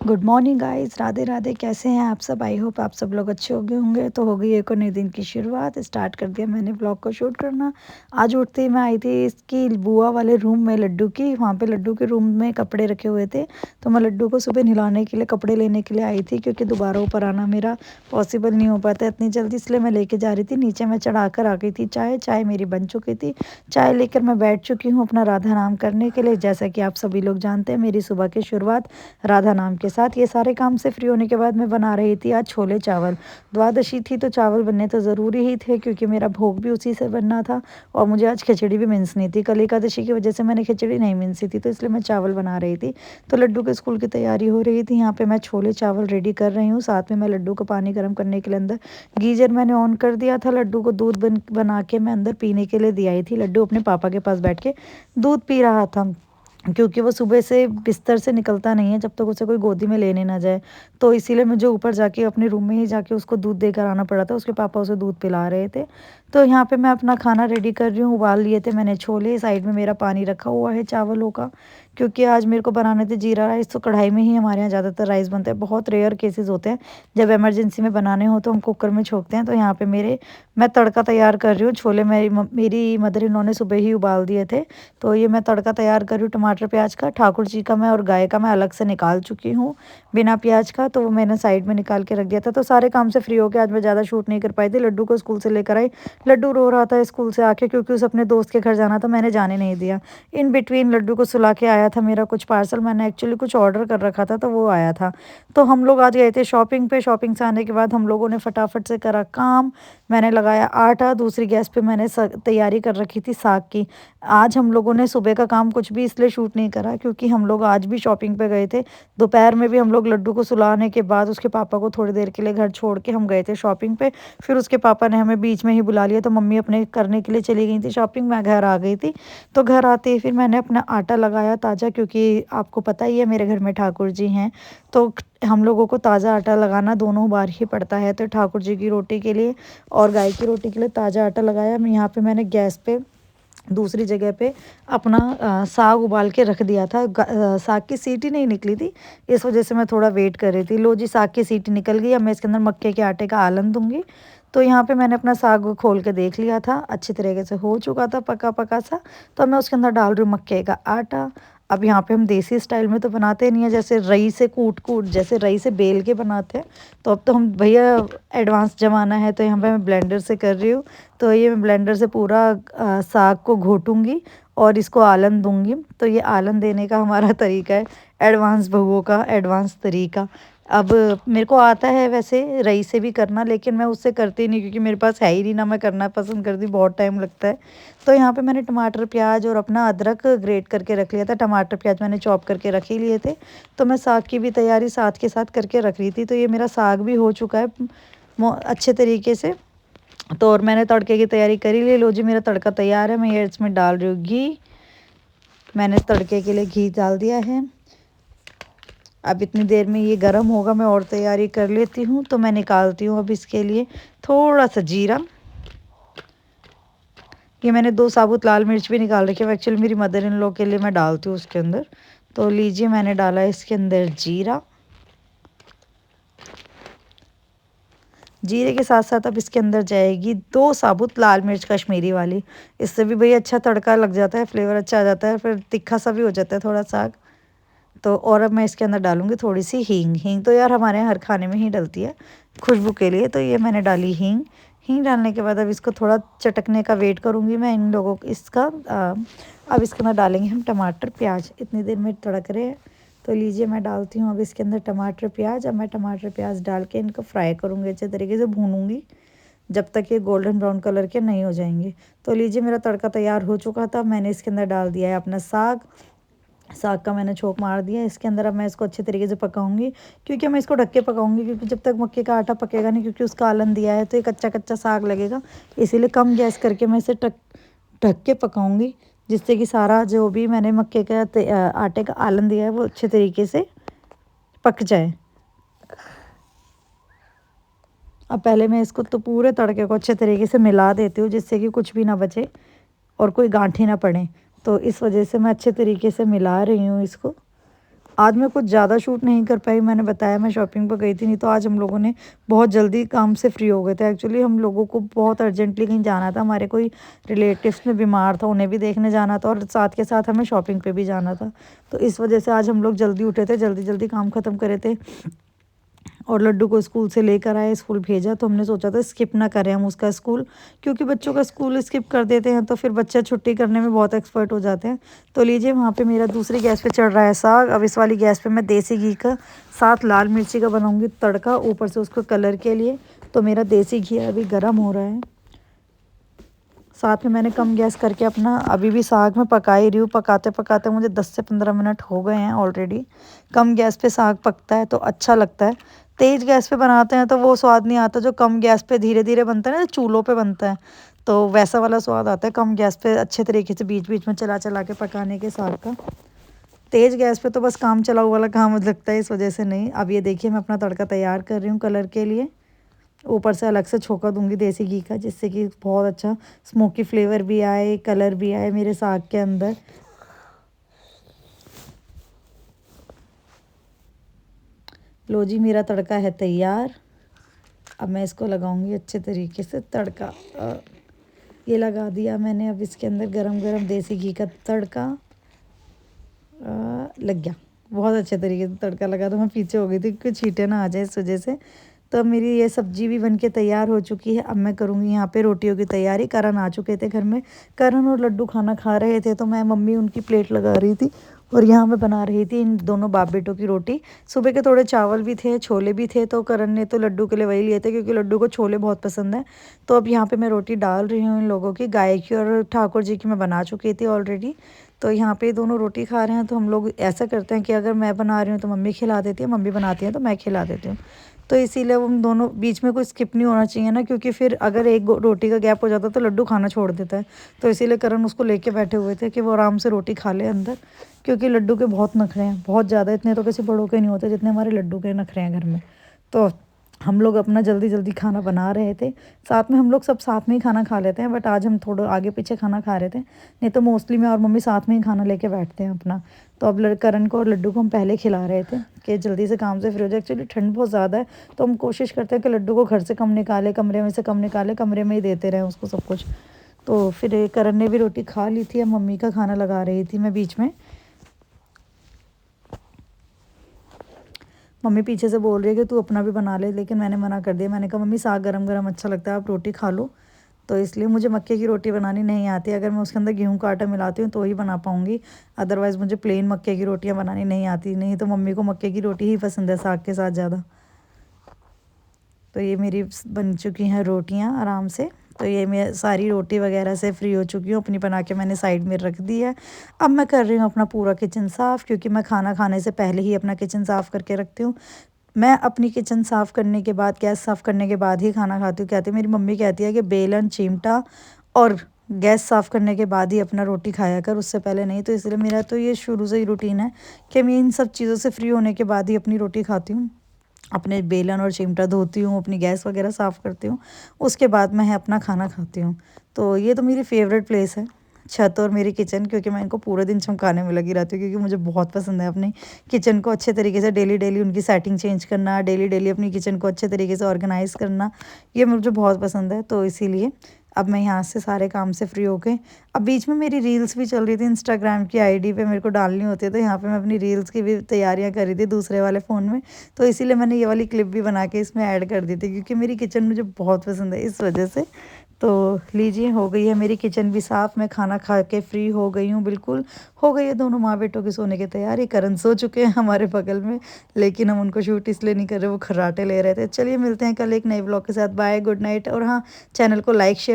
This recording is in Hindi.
Good morning guys, Radhe Radhe. कैसे हैं आप सब? आई होप आप सब लोग अच्छे हो गए होंगे। तो हो गई एक और नए दिन की शुरुआत। स्टार्ट कर दिया मैंने ब्लॉग को शूट करना। आज उठते ही मैं आई थी इसकी बुआ वाले रूम में, लड्डू की। वहाँ पे लड्डू के रूम में कपड़े रखे हुए थे, तो मैं लड्डू को सुबह नहलाने के लिए कपड़े लेने के लिए आई थी, क्योंकि दोबारा ऊपर आना मेरा पॉसिबल नहीं हो पाता इतनी जल्दी, इसलिए मैं लेके जा रही थी। नीचे मैं चढ़ा कर आ गई थी चाय। चाय मेरी बन चुकी थी। चाय लेकर मैं बैठ चुकी हूँ अपना राधा नाम करने के लिए। जैसा कि आप सभी लोग जानते हैं, मेरी सुबह की शुरुआत राधा नाम के साथ। ये सारे काम से फ्री होने के बाद मैं बना रही थी आज छोले चावल। द्वादशी थी तो चावल बनने तो ज़रूरी ही थे, क्योंकि मेरा भोग भी उसी से बनना था। और मुझे आज खिचड़ी भी मिंसनी थी। कल एकादशी की वजह से मैंने खिचड़ी नहीं मिंसी थी, तो इसलिए मैं चावल बना रही थी। तो लड्डू के स्कूल की तैयारी हो रही थी। यहाँ पे मैं छोले चावल रेडी कर रही हूँ। साथ में मैं लड्डू को पानी गर्म करने के लिए अंदर गीजर मैंने ऑन कर दिया था। लड्डू को दूध बना के मैं अंदर पीने के लिए दी आई थी। लड्डू अपने पापा के पास बैठ के दूध पी रहा था, क्योंकि वो सुबह से बिस्तर से निकलता नहीं है जब तक उसे कोई गोदी में लेने ना जाए। तो इसीलिए मुझे ऊपर जाके अपने रूम में ही जाके उसको दूध देकर आना पड़ा था। उसके पापा उसे दूध पिला रहे थे। तो यहाँ पे मैं अपना खाना रेडी कर रही हूँ। उबाल लिए थे मैंने छोले। साइड में मेरा पानी रखा हुआ है चावलों का, क्योंकि आज मेरे को बनाने थे जीरा राइस। तो कढ़ाई में ही हमारे यहाँ ज़्यादातर राइस बनते हैं। बहुत रेयर केसेस होते हैं जब इमरजेंसी में बनाने हो तो हम कुकर में छोंकते हैं। तो यहाँ पे मैं तड़का तैयार कर रही हूँ। छोले मेरी मदर इन लॉ ने सुबह ही उबाल दिए थे। तो ये मैं तड़का तैयार कर रही हूँ टमाटर प्याज का। ठाकुर जी का मैं और गाय का मैं अलग से निकाल चुकी हूँ बिना प्याज का, तो वो मैंने साइड में निकाल के रख दिया था। तो सारे काम से फ्री होकर आज मैं ज़्यादा शूट नहीं कर पाई थी। लड्डू को स्कूल से लेकर आई। लड्डू रो रहा था स्कूल से आके, क्योंकि उसे अपने दोस्त के घर जाना था। मैंने जाने नहीं दिया। इन बिटवीन लड्डू को सुला के आया था मेरा कुछ पार्सल। मैंने एक्चुअली कुछ ऑर्डर कर रखा था, तो वो आया था। तो हम लोग आज गए थे शॉपिंग पे। शॉपिंग से आने के बाद हम लोगों ने फटाफट से करा काम। मैंने लगाया आटा। दूसरी गैस पे मैंने तैयारी कर रखी थी साग की। आज हम लोगों ने सुबह का काम कुछ भी इसलिए शूट नहीं करा, क्योंकि हम लोग आज भी शॉपिंग पे गए थे। दोपहर में भी हम लोग लड्डू को सुलाने के बाद उसके पापा को थोड़ी देर के लिए घर छोड़ के हम गए थे शॉपिंग पे। फिर उसके पापा ने हमें बीच में ही बुला लिया, तो मम्मी अपने करने के लिए चली गई थी शॉपिंग। मैं घर आ गई थी। तो घर आते ही फिर मैंने अपना आटा लगाया ताज़ा, क्योंकि आपको पता ही है मेरे घर में ठाकुर जी हैं। तो हम लोगों को ताज़ा आटा लगाना दोनों बार ही पड़ता है। तो ठाकुर जी की रोटी के लिए और गाय की रोटी के लिए ताज़ा आटा लगाया। मैं यहाँ पे मैंने गैस पे दूसरी जगह पे अपना साग उबाल के रख दिया था। साग की सीटी नहीं निकली थी, इस वजह से मैं थोड़ा वेट कर रही थी। लो जी, साग की सीटी निकल गई। अब मैं इसके अंदर मक्के के आटे का आलन दूंगी। तो यहाँ पे मैंने अपना साग खोल के देख लिया था, अच्छी तरीके से हो चुका था पका पका सा। तो मैं उसके अंदर डाल रही हूँ मक्के का आटा। अब यहाँ पे हम देसी स्टाइल में तो बनाते नहीं है, जैसे रई से कूट कूट, जैसे रई से बेल के बनाते हैं। तो अब तो हम भैया एडवांस ज़माना है, तो यहाँ पे मैं ब्लेंडर से कर रही हूँ। तो ये मैं ब्लेंडर से पूरा साग को घोटूंगी और इसको आलन दूंगी। तो ये आलन देने का हमारा तरीका है, एडवांस बहुओं का एडवांस तरीका। अब मेरे को आता है वैसे रई से भी करना, लेकिन मैं उससे करती नहीं, क्योंकि मेरे पास है ही नहीं ना। मैं करना पसंद करती, बहुत टाइम लगता है। तो यहाँ पे मैंने टमाटर प्याज और अपना अदरक ग्रेट करके रख लिया था। टमाटर प्याज मैंने चॉप करके रख ही लिए थे। तो मैं साग की भी तैयारी साथ के साथ करके रख रही थी। तो ये मेरा साग भी हो चुका है अच्छे तरीके से। तो और मैंने तड़के की तैयारी करी ली। लो जी, मेरा तड़का तैयार है। मैं ये इसमें डाल रही हूँ घी। मैंने तड़के के लिए घी डाल दिया है। अब इतनी देर में ये गर्म होगा, मैं और तैयारी कर लेती हूँ। तो मैं निकालती हूँ अब इसके लिए थोड़ा सा जीरा। ये मैंने 2 साबुत लाल मिर्च भी निकाल रखी है। एक्चुअली मेरी मदर इन लॉ के लिए मैं डालती हूँ उसके अंदर। तो लीजिए, मैंने डाला है इसके अंदर जीरा। जीरे के साथ साथ अब इसके अंदर जाएगी 2 साबुत लाल मिर्च कश्मीरी वाली। इससे भी भई अच्छा तड़का लग जाता है, फ्लेवर अच्छा आ जाता है, फिर तीखा सा भी हो जाता है थोड़ा साग। तो और अब मैं इसके अंदर डालूँगी थोड़ी सी हींग। हींग तो यार हमारे यहाँ हर खाने में ही डलती है खुशबू के लिए। तो ये मैंने डाली हींग। हींग डालने के बाद अब इसको थोड़ा चटकने का वेट करूँगी मैं इन लोगों को इसका। अब इसके अंदर डालेंगे हम टमाटर प्याज। इतनी देर में तड़क रहे हैं। तो लीजिए, मैं डालती हूँ अब इसके अंदर टमाटर प्याज। अब मैं टमाटर प्याज डाल के इनको फ्राई करूँगी, अच्छे तरीके से भूनूँगी जब तक ये गोल्डन ब्राउन कलर के नहीं हो जाएंगे। तो लीजिए, मेरा तड़का तैयार हो चुका था। मैंने इसके अंदर डाल दिया है अपना साग। साग का मैंने छोंक मार दिया इसके अंदर। अब मैं इसको अच्छे तरीके से पकाऊंगी, क्योंकि मैं इसको ढक के पकाऊंगी, क्योंकि जब तक मक्के का आटा पकेगा नहीं, क्योंकि उसका आलन दिया है तो ये कच्चा कच्चा साग लगेगा। इसीलिए कम गैस करके मैं इसे ढक के पकाऊंगी, जिससे कि सारा जो भी मैंने मक्के का आटे का आलन दिया है वो अच्छे तरीके से पक जाए। अब पहले मैं इसको तो पूरे तड़के को अच्छे तरीके से मिला देती हूँ, जिससे कि कुछ भी ना बचे और कोई गांठें ना पड़े। तो इस वजह से मैं अच्छे तरीके से मिला रही हूँ इसको। आज मैं कुछ ज़्यादा शूट नहीं कर पाई, मैंने बताया मैं शॉपिंग पर गई थी, नहीं तो आज हम लोगों ने बहुत जल्दी काम से फ्री हो गए थे। एक्चुअली हम लोगों को बहुत अर्जेंटली कहीं जाना था, हमारे कोई रिलेटिव्स में बीमार था, उन्हें भी देखने जाना था और साथ के साथ हमें शॉपिंग पे भी जाना था। तो इस वजह से आज हम लोग जल्दी उठे थे, जल्दी जल्दी काम ख़त्म करे थे और लड्डू को स्कूल से लेकर आए, स्कूल भेजा। तो हमने सोचा था स्किप ना करें हम उसका स्कूल, क्योंकि बच्चों का स्कूल स्किप कर देते हैं तो फिर बच्चा छुट्टी करने में बहुत एक्सपर्ट हो जाते हैं। तो लीजिए, वहाँ पे मेरा दूसरी गैस पे चढ़ रहा है साग। अब इस वाली गैस पे मैं देसी घी का साथ लाल मिर्ची का बनाऊंगी तड़का, ऊपर से उसको कलर के लिए। तो मेरा देसी घी अभी गर्म हो रहा है। साथ में मैंने कम गैस करके अपना अभी भी साग में पका ही रही हूँ। पकाते पकाते मुझे 10 से 15 मिनट हो गए हैं ऑलरेडी। कम गैस पे साग पकता है तो अच्छा लगता है। तेज़ गैस पे बनाते हैं तो वो स्वाद नहीं आता जो कम गैस पे धीरे धीरे बनता है ना, चूल्हों पे बनता है। तो वैसा वाला स्वाद आता है कम गैस पे अच्छे तरीके से बीच बीच में चला चला के पकाने के साग का। तेज़ गैस पे तो बस काम चलाऊ वाला काम लगता है, इस वजह से नहीं। अब ये देखिए, मैं अपना तड़का तैयार कर रही हूँ कलर के लिए। ऊपर से अलग से छोंका दूंगी देसी घी का, जिससे कि बहुत अच्छा स्मोकी फ्लेवर भी आए, कलर भी आए मेरे साग के अंदर। लो जी, मेरा तड़का है तैयार। अब मैं इसको लगाऊंगी अच्छे तरीके से तड़का। ये लगा दिया मैंने। अब इसके अंदर गरम गरम देसी घी का तड़का लग गया। बहुत अच्छे तरीके से तड़का लगा, तो मैं पीछे हो गई थी क्योंकि छींटे ना आ जाए इस वजह से। तो अब मेरी ये सब्जी भी बन के तैयार हो चुकी है। अब मैं करूँगी यहाँ पे रोटियों की तैयारी। करण आ चुके थे घर में, करण और लड्डू खाना खा रहे थे, तो मैं मम्मी उनकी प्लेट लगा रही थी और यहाँ मैं बना रही थी इन दोनों बाप बेटों की रोटी। सुबह के थोड़े चावल भी थे, छोले भी थे, तो करण ने तो लड्डू के लिए वही लिए थे क्योंकि लड्डू को छोले बहुत पसंद है। तो अब यहाँ पे मैं रोटी डाल रही हूँ इन लोगों की, गाय की और ठाकुर जी की मैं बना चुकी थी ऑलरेडी। तो यहाँ पे दोनों रोटी खा रहे हैं। तो हम लोग ऐसा करते हैं कि अगर मैं बना रही हूँ तो मम्मी खिला देती है, मम्मी बनाती है तो मैं खिला देती हूँ। तो इसीलिए हम दोनों बीच में कोई स्किप नहीं होना चाहिए ना, क्योंकि फिर अगर एक रोटी का गैप हो जाता है तो लड्डू खाना छोड़ देता है। तो इसीलिए करण उसको लेके बैठे हुए थे कि वो आराम से रोटी खा ले अंदर, क्योंकि लड्डू के बहुत नखरे हैं, बहुत ज़्यादा। इतने तो किसी बड़ों के नहीं होते जितने हमारे लड्डू के नखरे हैं घर में। तो हम लोग अपना जल्दी जल्दी खाना बना रहे थे। साथ में हम लोग सब साथ में ही खाना खा लेते हैं, बट आज हम थोड़ा आगे पीछे खाना खा रहे थे, नहीं तो मोस्टली मैं और मम्मी साथ में ही खाना लेके बैठते हैं अपना। तो अब करण को और लड्डू को हम पहले खिला रहे थे कि जल्दी से काम से फ्री हो जाए। एक्चुअली ठंड बहुत ज़्यादा है, तो हम कोशिश करते हैं कि लड्डू को घर से कम निकाले, कमरे में से कम निकाले, कमरे में ही देते रहें उसको सब कुछ। तो फिर करण ने भी रोटी खा ली थी। अब मम्मी का खाना लगा रही थी मैं बीच में। मम्मी पीछे से बोल रही है कि तू अपना भी बना ले, लेकिन मैंने मना कर दिया। मैंने कहा मम्मी साग गरम गरम अच्छा लगता है, आप रोटी खा लो। तो इसलिए मुझे मक्के की रोटी बनानी नहीं आती। अगर मैं उसके अंदर गेहूं का आटा मिलाती हूँ तो ही बना पाऊँगी, अदरवाइज़ मुझे प्लेन मक्के की रोटियाँ बनानी नहीं आती। नहीं तो मम्मी को मक्के की रोटी ही पसंद है साग के साथ ज़्यादा। तो ये मेरी बन चुकी हैं रोटियाँ आराम से। तो ये मैं सारी रोटी वगैरह से फ्री हो चुकी हूँ, अपनी बना के मैंने साइड में रख दी है। अब मैं कर रही हूँ अपना पूरा किचन साफ़, क्योंकि मैं खाना खाने से पहले ही अपना किचन साफ़ करके रखती हूँ। मैं अपनी किचन साफ़ करने के बाद, गैस साफ़ करने के बाद ही खाना खाती हूँ। कहती मेरी मम्मी कहती है कि बेलन, चिमटा और गैस साफ़ करने के बाद ही अपना रोटी खाया कर, उससे पहले नहीं। तो इसलिए मेरा तो ये शुरू से ही रूटीन है कि मैं इन सब चीज़ों से फ्री होने के बाद ही अपनी रोटी खाती हूँ। अपने बेलन और चिमटा धोती हूँ, अपनी गैस वगैरह साफ़ करती हूँ, उसके बाद मैं अपना खाना खाती हूँ। तो ये तो मेरी फेवरेट प्लेस है, छत और मेरी किचन, क्योंकि मैं इनको पूरे दिन चमकाने में लगी रहती हूँ, क्योंकि मुझे बहुत पसंद है अपनी किचन को अच्छे तरीके से डेली डेली उनकी सेटिंग चेंज करना, डेली डेली अपनी किचन को अच्छे तरीके से ऑर्गेनाइज़ करना, ये मुझे बहुत पसंद है। तो इसीलिए अब मैं यहाँ से सारे काम से फ्री हो गई। अब बीच में मेरी रील्स भी चल रही थी, इंस्टाग्राम की आईडी पे मेरे को डालनी होती है, तो यहाँ पे मैं अपनी रील्स की भी तैयारियाँ कर रही थी दूसरे वाले फ़ोन में। तो इसीलिए मैंने ये वाली क्लिप भी बना के इसमें ऐड कर दी थी, क्योंकि मेरी किचन मुझे बहुत पसंद है इस वजह से। तो लीजिए, हो गई है मेरी किचन भी साफ़। मैं खाना खा के फ्री हो गई हूँ, बिल्कुल हो गई है दोनों माँ बेटों की सोने की तैयारी। करण सो चुके हैं हमारे बगल में, लेकिन हम उनको शूट इसलिए नहीं कर रहे, वो खर्राटे ले रहे थे। चलिए मिलते हैं कल एक नए ब्लॉग के साथ। Bye, good night. और हाँ, चैनल को लाइक शेयर